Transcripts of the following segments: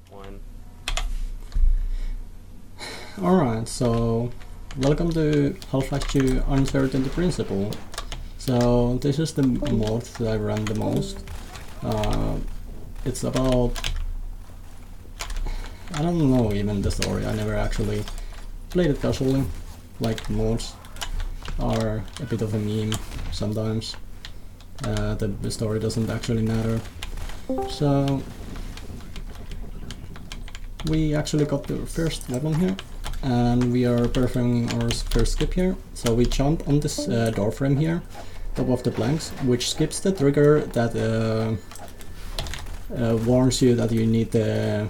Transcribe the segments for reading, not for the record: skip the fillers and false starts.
One. Alright, so welcome to Half-Life 2 Uncertainty Principle. So this is the mod that I run the most. It's about... I don't know even the story, I never actually played it casually. Like mods are a bit of a meme sometimes. The story doesn't actually matter. So we actually got the first weapon here, and we are performing our first skip here. So we jump on this door frame here, top of the planks, which skips the trigger that warns you that you need the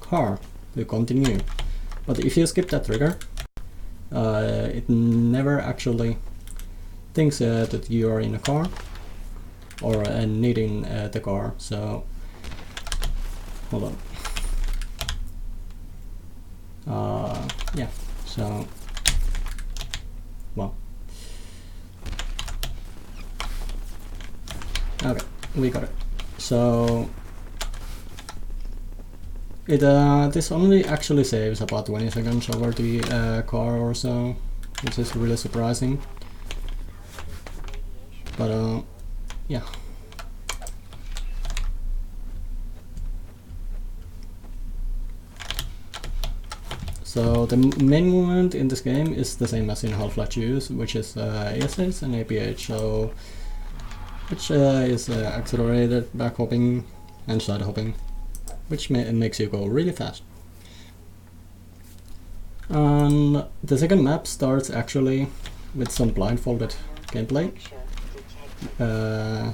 car to continue. But if you skip that trigger, it never actually thinks that you are in a car or needing the car. So hold on. Yeah, so well, okay, we got it. So it this only actually saves about 20 seconds over the car or so, which is really surprising. But yeah. So the main movement in this game is the same as in Half-Life 2, which is ASH and APH, so which is accelerated back hopping and side hopping, which makes you go really fast. And the second map starts actually with some blindfolded gameplay.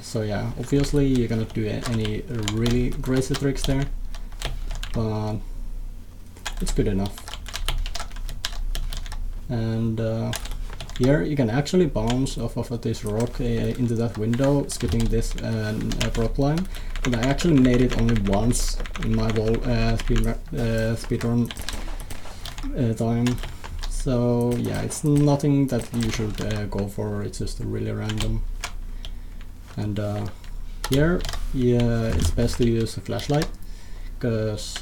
So yeah, obviously you cannot do any really crazy tricks there, but it's good enough. And here you can actually bounce off of this rock into that window, skipping this prop line. But I actually made it only once in my whole speedrun time. So yeah, it's nothing that you should go for, it's just really random. And here, yeah, it's best to use a flashlight, because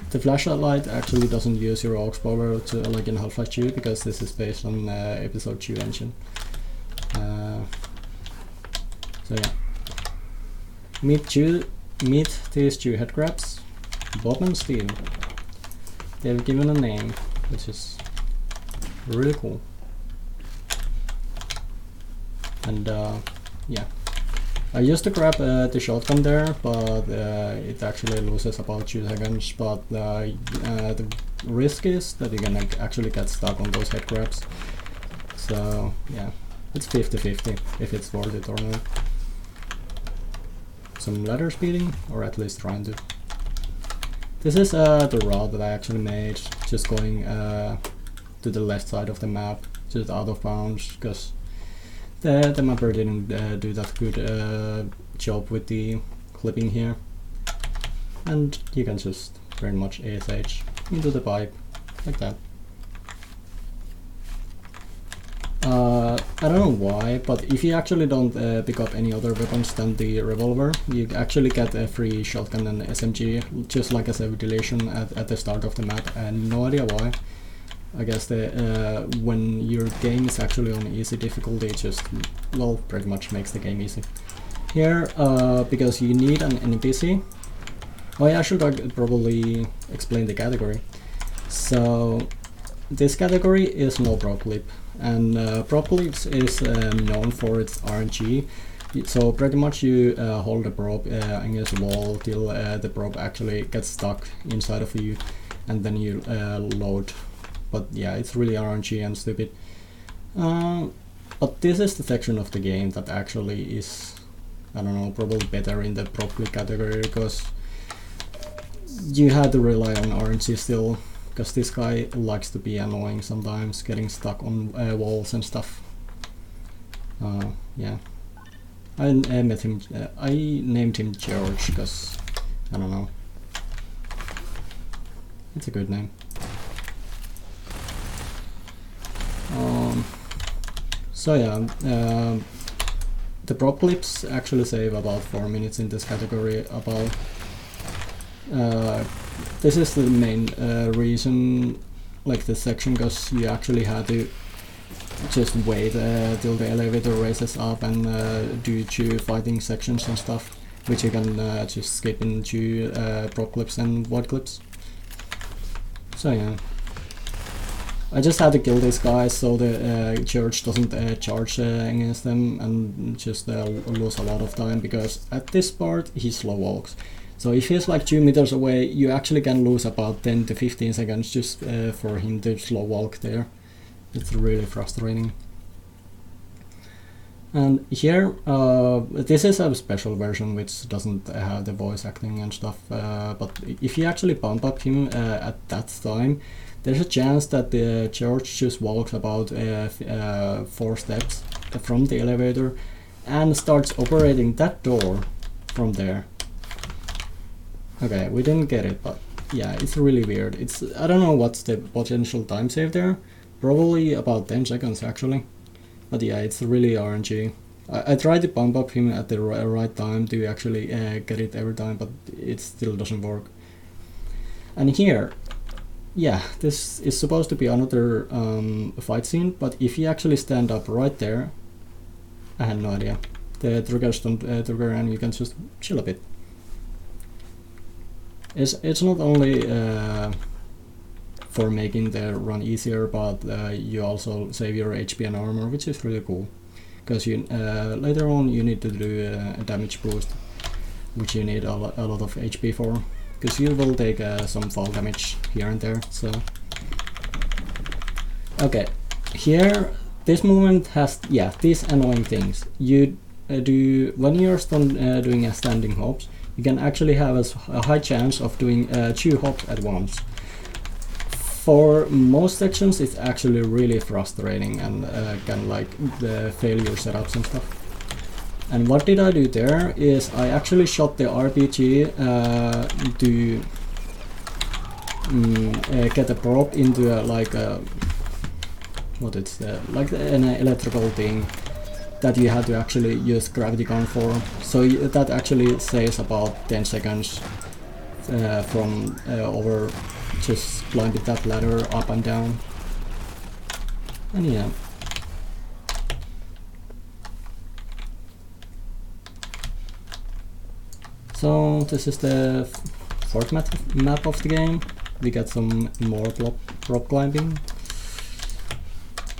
the flashlight actually doesn't use your aux power to, like in Half-Life 2, because this is based on episode 2 engine. So yeah, meet these two headcrabs, Bob and Steve. They've given a name, which is really cool. And yeah, I used to grab the shotgun there, but it actually loses about 2 seconds, but the risk is that you're gonna actually get stuck on those head grabs. So yeah, it's 50-50 if it's worth it or not. Some ladder speeding, or at least trying to. This is the route that I actually made, just going to the left side of the map, just out of bounds, because the mapper didn't do that good job with the clipping here, and you can just very much ASH into the pipe like that. I don't know why, but if you actually don't pick up any other weapons than the revolver, you actually get a free shotgun and SMG, just like as a deletion at the start of the map, and no idea why. I guess when your game is actually on easy difficulty, it just, well, pretty much makes the game easy. Here, because you need an NPC, oh yeah, I should probably explain the category. So, this category is no prop clip, and prop clips is known for its RNG. So pretty much you hold the prop against the wall till the prop actually gets stuck inside of you, and then you load. But yeah, it's really RNG and stupid. But this is the section of the game that actually is, I don't know, probably better in the prop clip category, because you had to rely on RNG still, because this guy likes to be annoying sometimes, getting stuck on walls and stuff. Yeah, I met him. I named him George because I don't know. It's a good name. So yeah, the prop clips actually save about 4 minutes in this category, about, this is the main reason, like this section, because you actually had to just wait till the elevator races up and do 2 fighting sections and stuff, which you can just skip into prop clips and void clips. So yeah, I just had to kill these guys so the church doesn't charge against them and just lose a lot of time, because at this part he slow walks. So if he's like 2 meters away, you actually can lose about 10 to 15 seconds just for him to slow walk there. It's really frustrating. And here, this is a special version which doesn't have the voice acting and stuff, but if you actually bump up him at that time, there's a chance that the church just walks about 4 steps from the elevator and starts operating that door from there. Okay, we didn't get it, but yeah, it's really weird. I don't know what's the potential time save there. Probably about 10 seconds actually. But yeah, it's really RNG. I tried to bump up him at the right time to actually get it every time, but it still doesn't work. And here, yeah, this is supposed to be another fight scene, but if you actually stand up right there, I had no idea. The triggers don't trigger and you can just chill a bit. It's not only for making the run easier, but you also save your HP and armor, which is really cool. Because you later on you need to do a damage boost, which you need a lot of HP for. Because you will take some fall damage here and there. So okay, here this movement has these annoying things. You do when you're doing a standing hops. You can actually have a high chance of doing 2 hops at once. For most sections it's actually really frustrating and can like fail your setups and stuff. And what did I do there is I actually shot the RPG to get a prop into like an electrical thing that you have to actually use gravity gun for. So that actually saves about 10 seconds from over just climbing that ladder up and down. And yeah. So this is the 4th map of the game. We get some more prop climbing.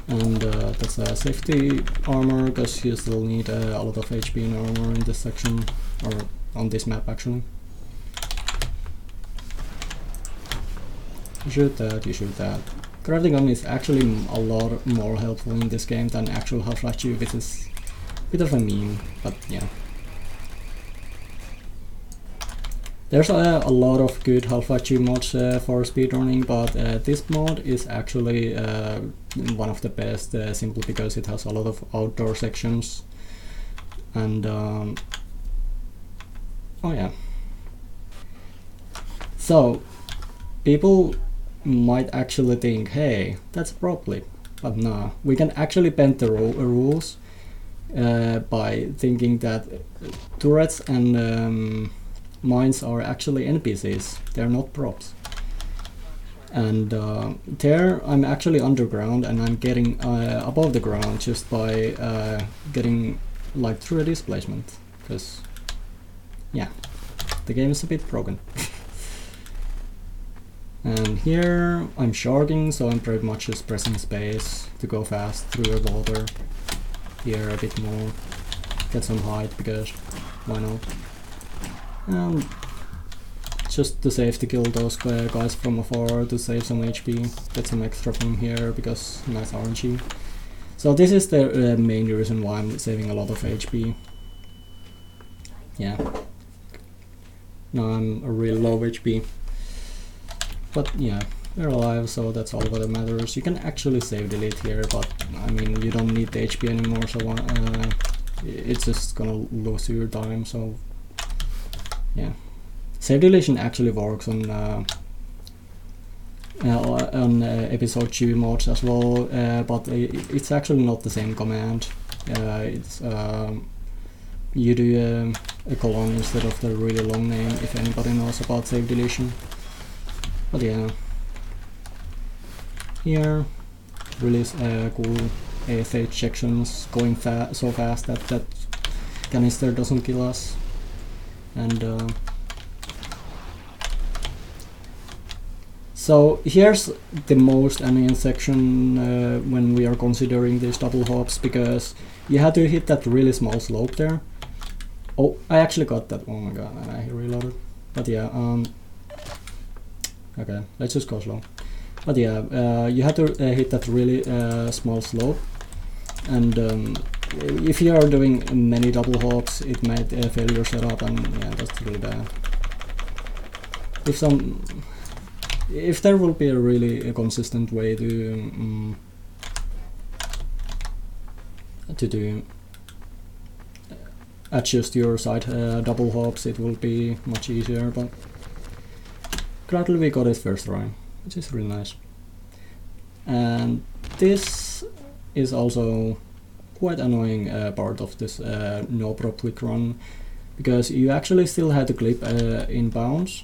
And that's a safety armor, because you still need a lot of HP and armor in this section, or on this map actually. You shoot that, you shoot that. Gravity gun is actually a lot more helpful in this game than actual Half-Life 2, which is a bit of a meme, but yeah. There's a lot of good Half-Life 2 mods for speedrunning, but this mod is actually one of the best, simply because it has a lot of outdoor sections. And oh yeah. So people might actually think, hey, that's a prop clip, but no, we can actually bend the rules by thinking that turrets and mines are actually NPCs, they're not props. And there I'm actually underground and I'm getting above the ground just by getting like through a displacement, because yeah, the game is a bit broken. And here I'm sharking, so I'm pretty much just pressing space to go fast through the water. Here a bit more, get some height, because why not? And just to save to kill those guys from afar, to save some HP, get some extra from here, because nice RNG. So this is the main reason why I'm saving a lot of HP. Yeah. Now I'm a real low HP. But yeah, we're alive, so that's all that matters. You can actually save delete here, but I mean, you don't need the HP anymore, so it's just gonna lose your time, so yeah. Save deletion actually works on episode 2 mods as well, but it's actually not the same command. you do a colon instead of the really long name, if anybody knows about save deletion. But yeah, here really cool AFH sections going so fast that that canister doesn't kill us. And so here's the most annoying section when we are considering these double hops, because you had to hit that really small slope there. Oh, I actually got that. Oh my god, and I reloaded. But yeah, okay, let's just go slow. But yeah, you had to hit that really small slope, and if you are doing many double hops, it might fail your setup, and yeah, that's really bad. If there will be a really consistent way to do adjust your side double hops, it will be much easier. But gladly we got it first try, which is really nice. And this is also quite annoying part of this no prop quick run, because you actually still had to clip in bounds,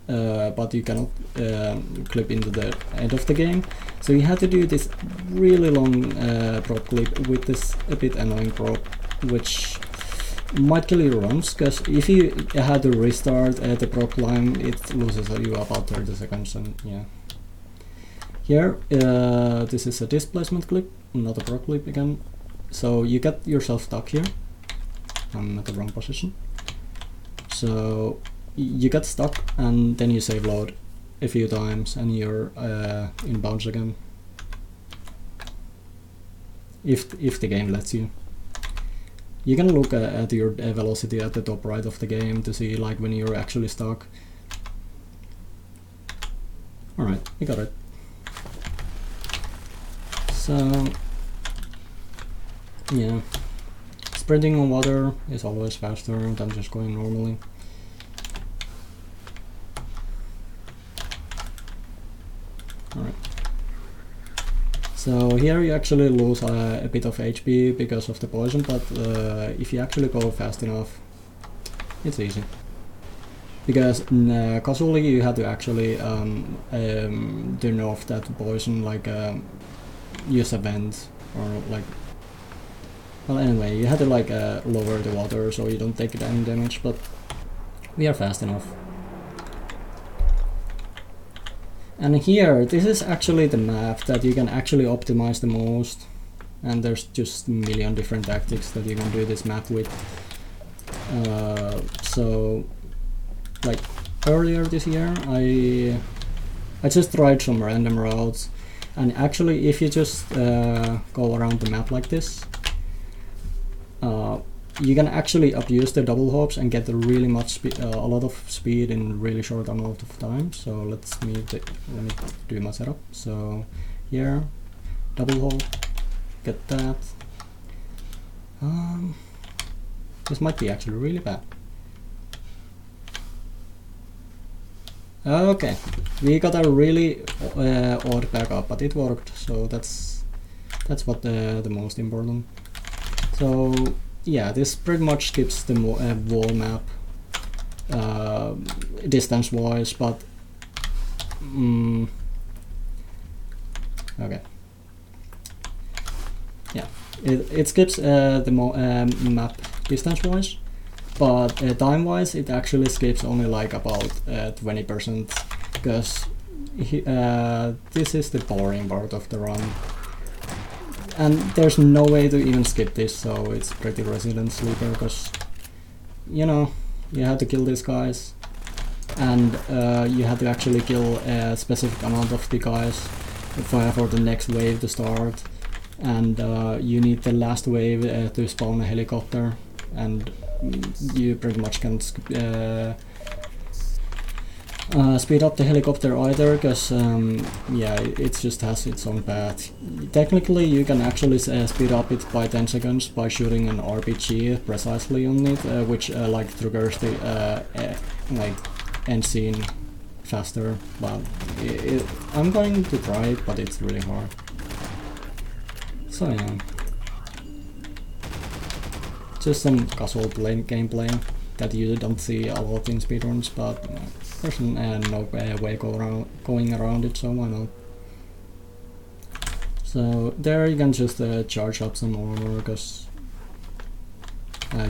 but you cannot clip into the end of the game. So you had to do this really long prop clip with this a bit annoying prop, which might kill your runs, because if you had to restart the prop climb, it loses you about 30 seconds, and yeah. Here, this is a displacement clip, not a prop clip again. So you get yourself stuck here. I'm at the wrong position. So you get stuck, and then you save load a few times, and you're in bounds again. If the game lets you. You can look at your velocity at the top right of the game to see like when you're actually stuck. Alright, we got it. So yeah, sprinting on water is always faster than just going normally. Alright. So here you actually lose a bit of HP because of the poison, but if you actually go fast enough, it's easy. Because casually you had to actually turn off that poison, like use a vent, or like, well anyway, you had to like lower the water so you don't take any damage, but we are fast enough. And here, this is actually the map that you can actually optimize the most, and there's just a million different tactics that you can do this map with. So, like earlier this year, I just tried some random routes, and actually, if you just go around the map like this, you can actually abuse the double hops and get really much a lot of speed in really short amount of time. So let me do my setup. So here, double hop, get that. This might be actually really bad. Okay, we got a really odd backup, but it worked. So that's what the most important. So yeah, this pretty much skips the wall map distance wise, but okay, yeah, it skips the map distance wise, but time wise it actually skips only like about 20%, because this is the boring part of the run. And there's no way to even skip this, so it's pretty resident sleeper, because you know, you have to kill these guys, and you have to actually kill a specific amount of the guys for the next wave to start, and you need the last wave to spawn a helicopter, and you pretty much can't speed up the helicopter either, because yeah, it just has its own path. Technically you can actually speed up it by 10 seconds by shooting an RPG precisely on it, which like triggers the like end scene faster, but I'm going to try it, but it's really hard. So yeah, just some casual gameplay that you don't see a lot in speedruns, but there's no way going around it, so why not? So there you can just charge up some armor, because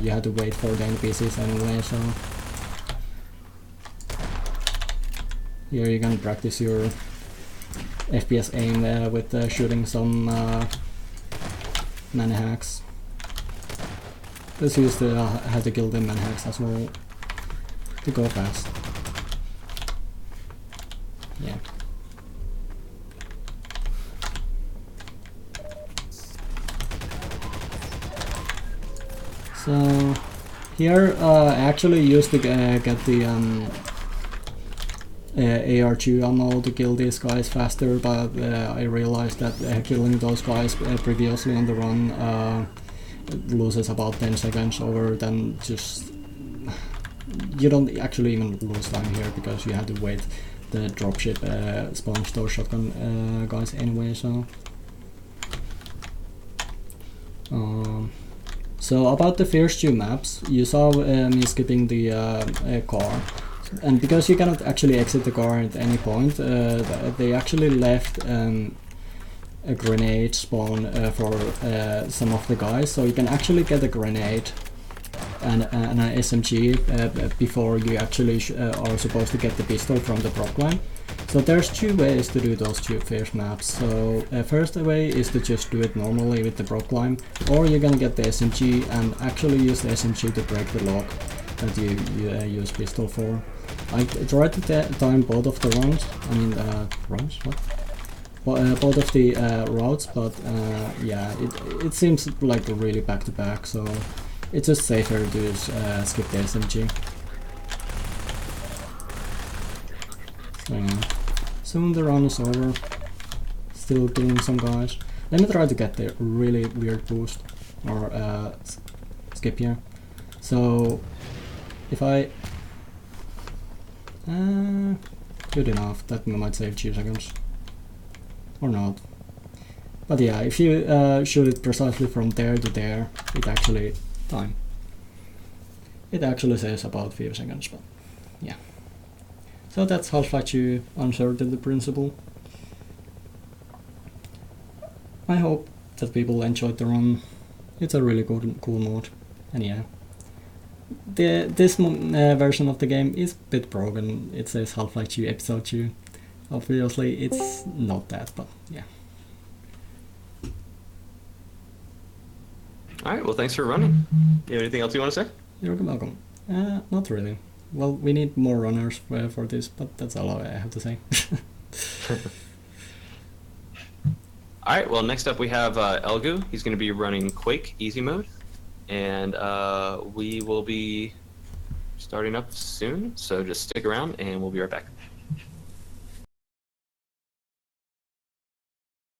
you have to wait for the NPCs anyway, so here you can practice your FPS aim with shooting some manhacks. This used to have to kill the manhacks as well to go fast. Yeah. So here I actually used to get the AR2 ammo to kill these guys faster, but I realized that killing those guys previously on the run loses about 10 seconds over than just... You don't actually even lose time here, because you have to wait the dropship spawns those shotgun guys anyway, so... So about the first two maps, you saw me skipping the car, and because you cannot actually exit the car at any point, they actually left a grenade spawn for some of the guys, so you can actually get a grenade and an SMG before you actually are supposed to get the pistol from the prop line. So there's two ways to do those two first maps. So first way is to just do it normally with the prop climb, or you're gonna get the SMG and actually use the SMG to break the lock that you use pistol for. I tried to time both of the runs, I mean runs? What? Well, both of the routes, but yeah, it seems like really back to back, so it's just safer to skip the SMG. So yeah. Soon the run is over. Still killing some guys. Let me try to get the really weird boost, or skip here. So if I good enough, that might save 2 seconds, or not. But yeah, if you shoot it precisely from there to there, it actually saves about 5 seconds, but yeah. So that's Half-Life 2 Uncertainty Principle. I hope that people enjoyed the run. It's a really cool mod, and yeah. This version of the game is a bit broken. It says Half-Life 2 Episode 2. Obviously it's not that, but yeah. Alright, well thanks for running. You have anything else you want to say? You're welcome. Not really. Well, we need more runners for this, but that's all I have to say. Alright, well next up we have Elgu. He's going to be running Quake Easy Mode. And we will be starting up soon, so just stick around and we'll be right back.